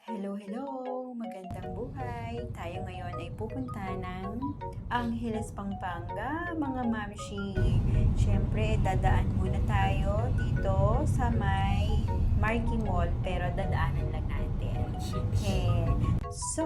Hello, hello! Magandang buhay! Tayo ngayon ay pupunta ng Angeles, Pampanga, mga mamshi. Siyempre, dadaan muna tayo dito sa may Marquee Mall, pero dadaanan lang natin. Okay. So,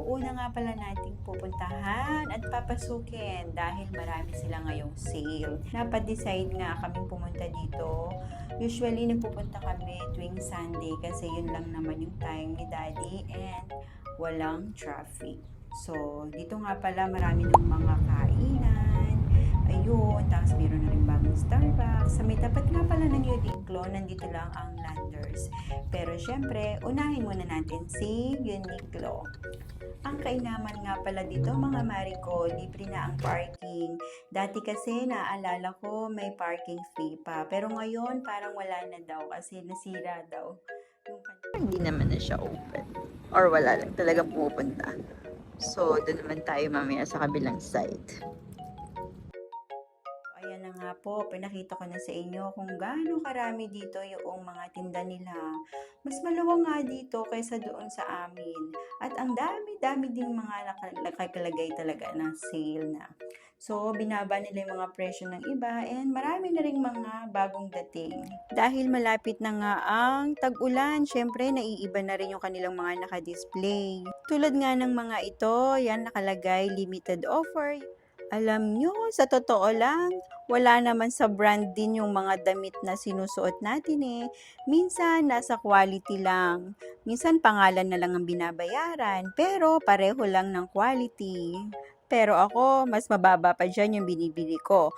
una nga pala nating pupuntahan at papasukin dahil marami sila ngayong sale. Napadecide nga kaming pumunta dito. Usually, nagpupunta kami tuwing Sunday kasi yun lang naman yung time ni Daddy and walang traffic. So, dito nga pala marami ng mga kainan. Ayun, tapos meron na rin bagong Starbucks. Sa may tapat nga pala ng Uniqlo, nandito lang ang Landers. Pero syempre, unahin muna natin si Uniqlo. Ang kainaman nga pala dito mga Mariko, libre na ang parking. Dati kasi naaalala ko may parking fee pa. Pero ngayon parang wala na daw kasi nasira daw. Hindi naman na siya open. Or wala lang talagang pumupunta. So, doon naman tayo mamaya sa kabilang side. Ayan na nga po, pinakita ko na sa inyo kung gaano karami dito yung mga tinda nila. Mas maluwang nga dito kaysa doon sa amin. At ang dami-dami din mga nakalagay talaga na sale na. So, binaba nila yung mga presyo ng iba and marami na ring mga bagong dating. Dahil malapit na nga ang tag-ulan, syempre naiiba na rin yung kanilang mga nakadisplay. Tulad nga ng mga ito, yan nakalagay limited offer. Alam nyo, sa totoo lang, wala naman sa brand din yung mga damit na sinusuot natin eh. Minsan, nasa quality lang. Minsan, pangalan na lang ang binabayaran, pero pareho lang ng quality. Pero ako, mas mababa pa dyan yung binibili ko.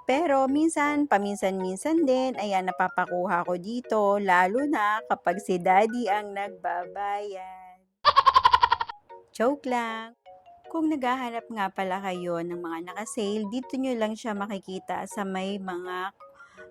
Pero minsan, paminsan-minsan din, ayan, napapakuha ko dito, lalo na kapag si daddy ang nagbabayad. Joke lang! Kung naghahanap nga pala kayo ng mga naka-sale, dito nyo lang siya makikita sa may mga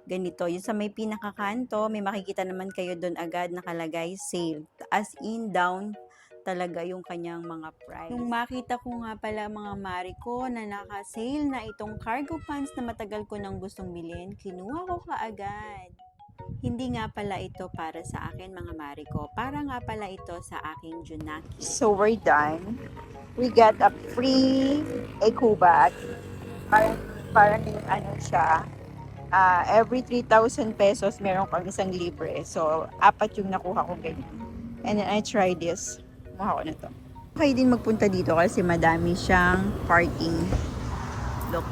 ganito. Yung sa may pinakakanto, may makikita naman kayo doon agad nakalagay sale. As in, down talaga yung kanyang mga price. Nung makita ko nga pala mga Mariko na naka-sale na itong cargo pants na matagal ko nang gustong bilhin, kinuha ko kaagad. Hindi nga pala ito para sa akin mga Mariko. Para nga pala ito sa aking Junaki. So we're done. We got a free eco bag. Parang yung ano siya, every 3,000 pesos meron kang isang libre. So, apat yung nakuha ko ganyan. And then I try this. Kumuha ko na to. Okay din magpunta dito kasi madami siyang parking. Look.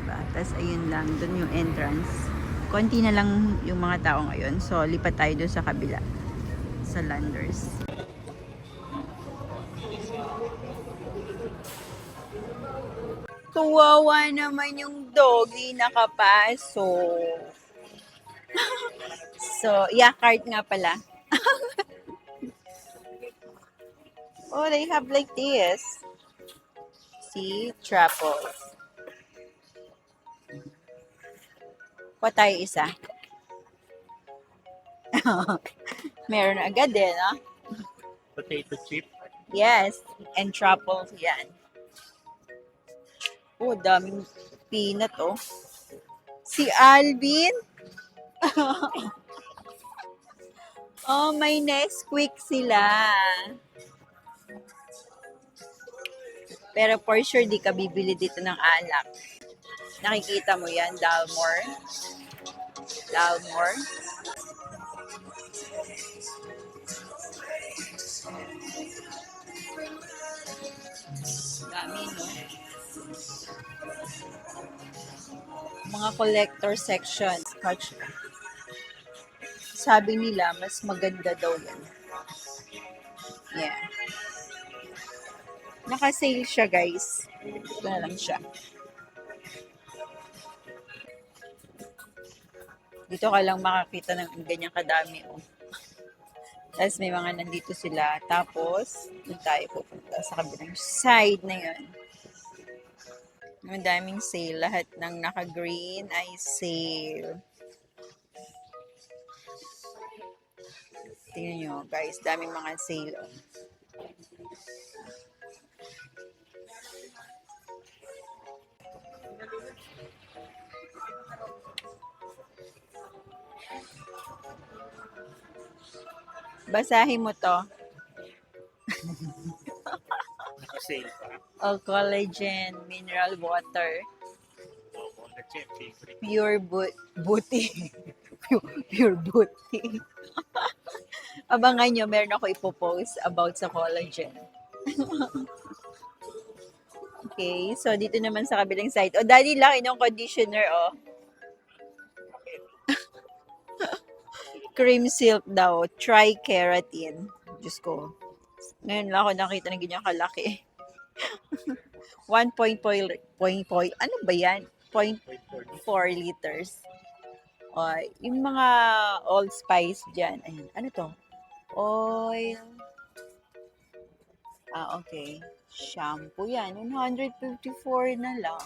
Diba? Tapos ayun lang, dun yung entrance. Konti na lang yung mga tao ngayon. So, lipat tayo doon sa kabila. Sa Landers. Kawawa naman yung doggy nakapasok. So, yeah, cart nga pala. Oh, they have like this. See? Truffles. Kuha tayo isa. Meron agad eh, no? Potato chip. Yes. And truffles yan. Oh, daming peanut, oh. Si Alvin? Oh, may Nesquik sila. Pero for sure, di ka bibili dito ng alak. Nakikita mo yan, Dalmore. Dalmore. Dami, no? Mga collector section. Scotch. Sabi nila, mas maganda daw yan. Yeah. Naka-sale siya, guys. Ito na lang siya. Dito ka lang makakita ng ganyang kadami, oh. Tapos may mga nandito sila. Tapos, doon tayo pupunta sa kabilang side na yun. Madaming sale. Lahat ng naka-green ay sale. Tingnan nyo, guys. Daming mga sale. Oh. Basahin mo to. Naka-sale pa. Oh, collagen, mineral water, Oo, collagen, favorite. pure booty. Pure booty. Abangan nyo, meron ako ipopost about sa collagen. Okay, so dito naman sa kabilang side. Oh, daddy, laki ng conditioner, oh. Cream silk daw, tri-keratin. Diyos ko. Ngayon lang ako nakita ng ganyan kalaki. 1.4, ano ba yan? 0.4 liters. O, yung mga old spice dyan. Ayun, ano to? Oil. Okay. Shampoo yan. 154 na lang.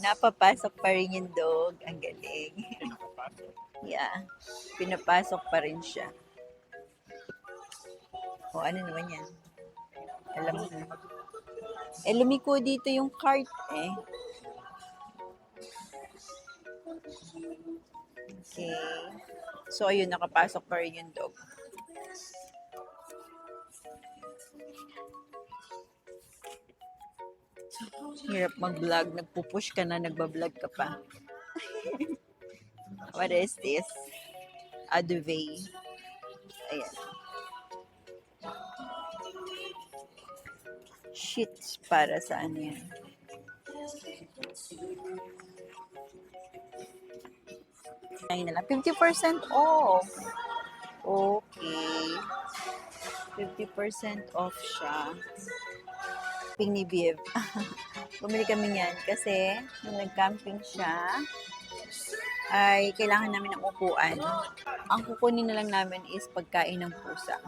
Napapasok pa rin yung dog. Ang galing. Yeah. Pinapasok pa rin siya. O, ano naman yan? Alam mo na. Lumiko dito yung cart eh. Okay. So, ayun, nakapasok pa rin yung dog. Hirap mag-vlog. Nagpupush ka na, nagbablog ka pa. What is this? A duvet. Ayan. Sheets para sa ano yan. Ayun na lang. 50% off. Okay. 50% off siya. Ping ni Viv. Bumili kami niyan kasi nung nag-camping siya, ay kailangan namin ng upuan. Ang kukunin na lang namin is pagkain ng pusa.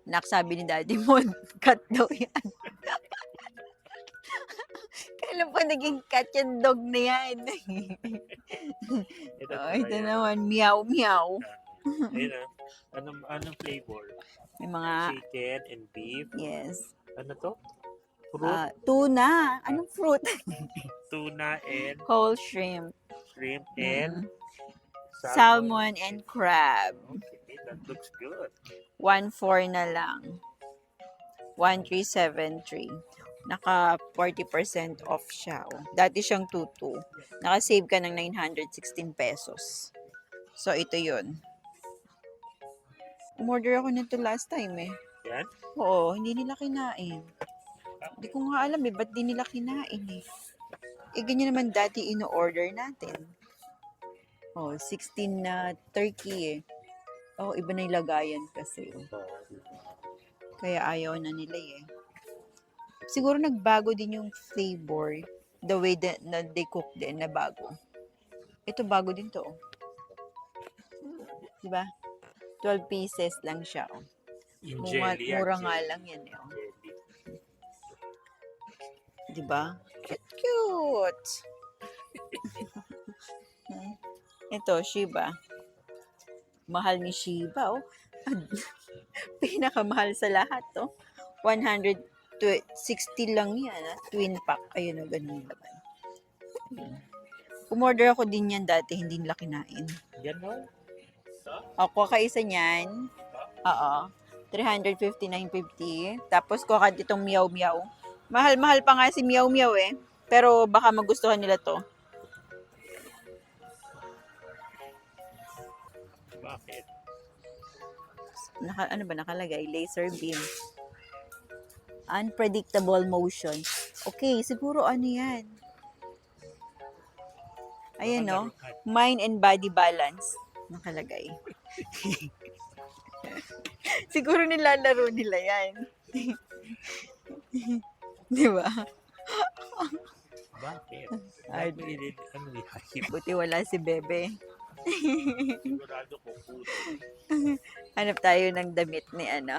Naksabi ni Daddy mo, cat daw yan. Kailan pa naging cat yung dog na yan? Ito naman, meow meow. Ayun na. Anong flavor? May mga, Chicken and beef. yes. Ano to? Fruit, Tuna. Anong fruit? tuna, and Whole shrimp. shrimp, and Salmon and crab. Okay, that looks good. 1.4 na lang. 1,373. Naka 40% off siya. Oh. Dati siyang 2,2. Naka-save ka ng 916 pesos. So, ito yun. Umorder ako nito last time eh. Yan? Oo, hindi nila kinain. Hindi ko nga alam eh, ba't di nila kinain eh. Ganyan naman dati ino-order natin. 16 na turkey eh. Iba na yung lagayan kasi. Kaya ayaw na nila eh. Siguro nagbago din yung flavor. The way that na they cook din, na bago. Ito bago din to. Diba? 12 pieces lang siya. Mura nga lang yan eh. Diba? Cute! Ito, Shiba. Mahal ni Shiba, oh. Pinakamahal sa lahat, oh. 160 lang yan, ah. Twin pack. Ayun, oh, ganun naman. Umorder ako din yan dati, hindi nila kinain. Yan, no? Ako, kaisa niyan. Oo. 359.50. Tapos, kuha ditong Meow Meow. Mahal-mahal pa nga si Meow Meow, eh. Pero, baka magustuhan nila to. Bakit? Ano ba nakalagay? Laser beam. Unpredictable motion. Okay, siguro ano yan? Ayan, no? Mind and body balance. Nakalagay. Siguro nilalaro nila yan. Di ba? Bakit? Ay, Ano yung buti wala si Bebe. sigurado kung puto? Hanap tayo ng damit ni ano.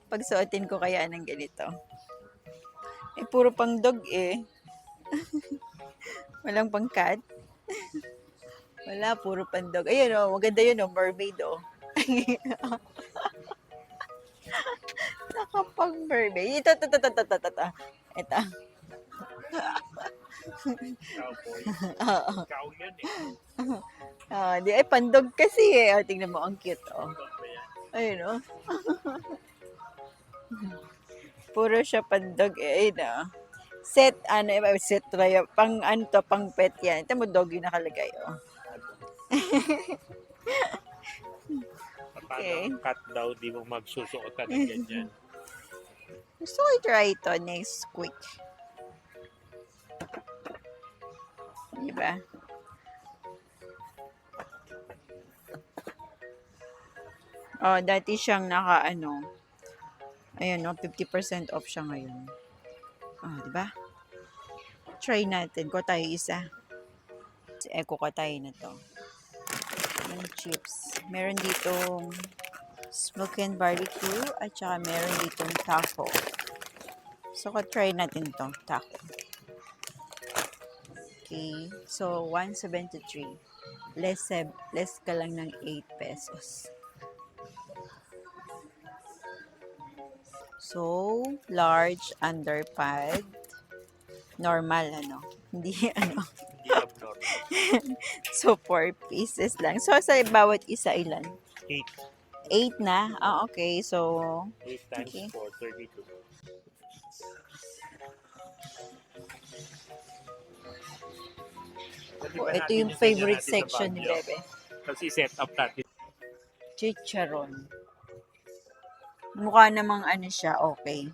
Pagsuotin ko kaya ng ganito. Puro pang dog eh. Walang pang cat. Wala, puro pang dog. Ayun oh, maganda yun oh, mermaid oh. Nakapang mermaid. Ito. Ito. Cowboy. Oo. Ikaw yan eh. Di ay pandog kasi eh. O, tingnan mo, ang cute oh. Ano ba yan? Ayun oh. Puro siya pandog eh. Ayun oh. Set, set try, pang ano to, pang pet yan. Ito mo, dog yung nakalagay oh. Okay. Paano cut daw, di mo magsusuot ka ng ganyan. Gusto ko i-try ito next week. Diba? Oh, dati siyang ayan no, 50% off siya ngayon. Oh, diba? Try natin. Ko tayo isa. Eco ko tayo na to. Yung chips. Meron ditong smoke and barbecue at saka meron ditong taco. So, try natin to, taco. Okay. So, 173. Less ka lang ng 8 pesos. So, large underpad. Normal, Hindi, Hindi abnormal. So, 4 pieces lang. So, sa bawat isa, ilan? 8. 8 na? Okay. So, 8 times Okay. 4, 32. ito yung favorite section ni Bebe. Kasi set up natin. Chicharon. Mukha namang siya, okay.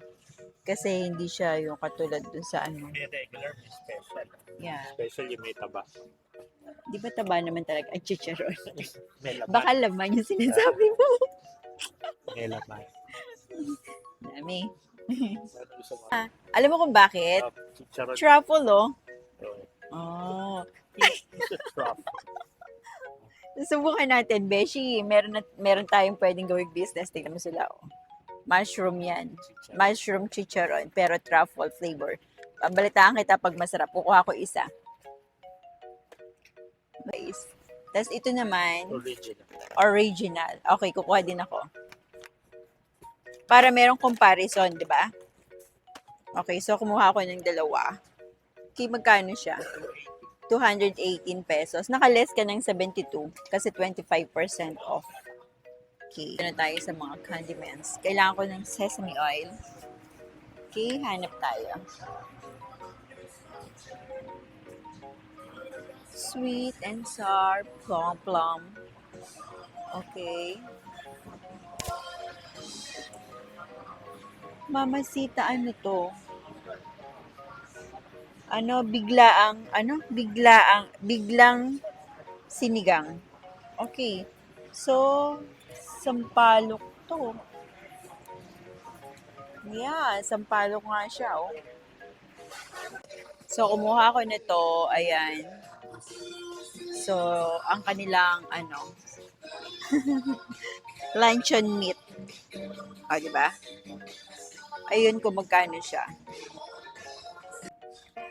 Kasi hindi siya yung katulad dun sa May regular, may special. Yeah. Special yung may taba. Di ba taba naman talaga ang chicharon? May laman. Baka laman yung sinasabi mo. May laman. Dami. Ano gusto mo? Alam mo kung bakit? Chicharon. Truffle, oh. Oh. Oh. It's a truffle. Subukan natin, Beshi. Meron tayong pwedeng gawing business. Tingnan mo sila, oh. Mushroom yan. Chicharon. Mushroom chicharon, pero truffle flavor. Pabalitaan kita pag masarap. Kukuha ko isa. Guys. Tapos ito naman, Original. original. Okay, kukuha din ako. Para merong comparison, di ba? Okay, so kumuha ako ng dalawa. Okay, magkano siya? 218 pesos. Naka-less ka ng 72 kasi 25% off. Okay, ano tayo sa mga condiments. Kailangan ko ng sesame oil. Okay, hanap tayo. Sweet and sour plum. Okay. Mamasita, to? Biglang sinigang. Okay. So, sampalok to. Yeah, sampalok nga siya, oh. So, kumuha ko nito, ayan. So, ang kanilang, luncheon meat. O, diba? Ayun kung magkano siya.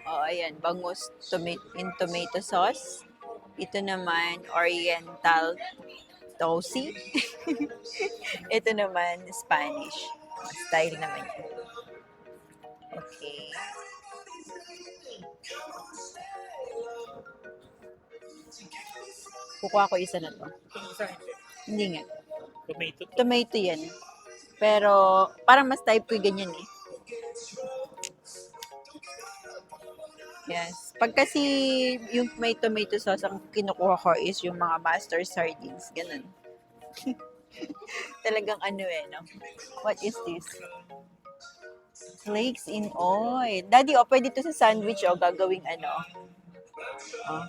O, ayan, bangus in tomato sauce. Ito naman, oriental toasty. Ito naman, Spanish. Style naman yun. Okay. Kukuha ko isa na to. Hindi nga. Tomato. Tomato yan. Pero, parang mas type ko yung ganyan eh. Yes. Pag kasi yung may tomato sauce, ang kinukuha ko is yung mga master sardines. Ganun. Talagang no? What is this? Flakes in oil. Daddy, pwede to sa sandwich, gagawing Oh.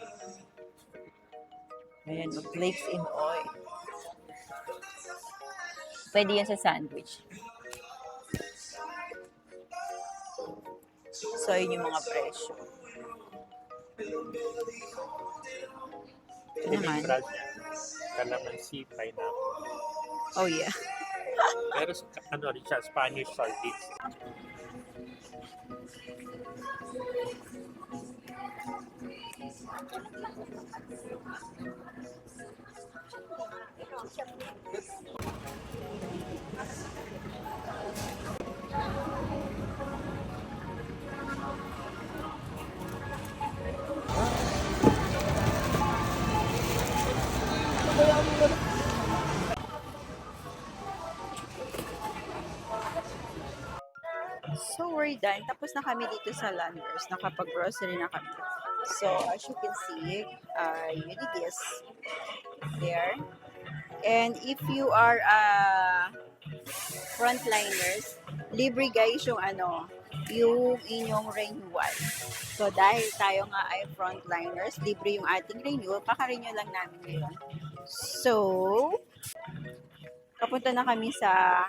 Ayan, flakes in oil. Pwede yan sa sandwich. So, yun yung mga presyo. Ito naman. Brand niya. Calamansi, pineapple. Oh, yeah. Pero rin siya, Spanish sardines. So, we're done. Tapos na kami dito sa Landers. Nakapag-grocery na kami. So, as you can see, unit is there. And if you are frontliners, libre guys yung yung inyong renewal. So, dahil tayo nga ay frontliners, libre yung ating renewal, kaka-renew lang namin ngayon. So, papunta na kami sa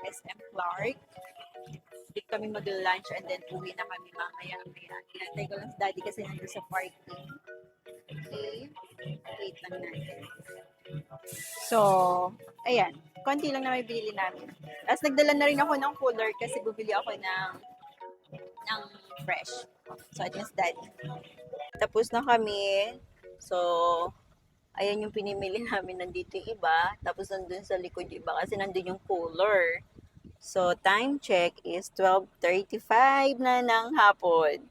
SM Clark. Dito kami mag-lunch and then uwi na kami mamaya-maya. Hinantay ko lang si daddy kasi nandun sa parking. Okay. Wait lang natin. So, ayan. Konti lang na may binili namin. Tapos nagdala na rin ako ng cooler kasi bumili ako ng fresh. So, ito yung si daddy. Tapos na kami. So, ayan yung pinimili namin. Nandito yung iba. Tapos nandun sa likod yung iba kasi nandun yung cooler. So, time check is 12:35 na ng hapon.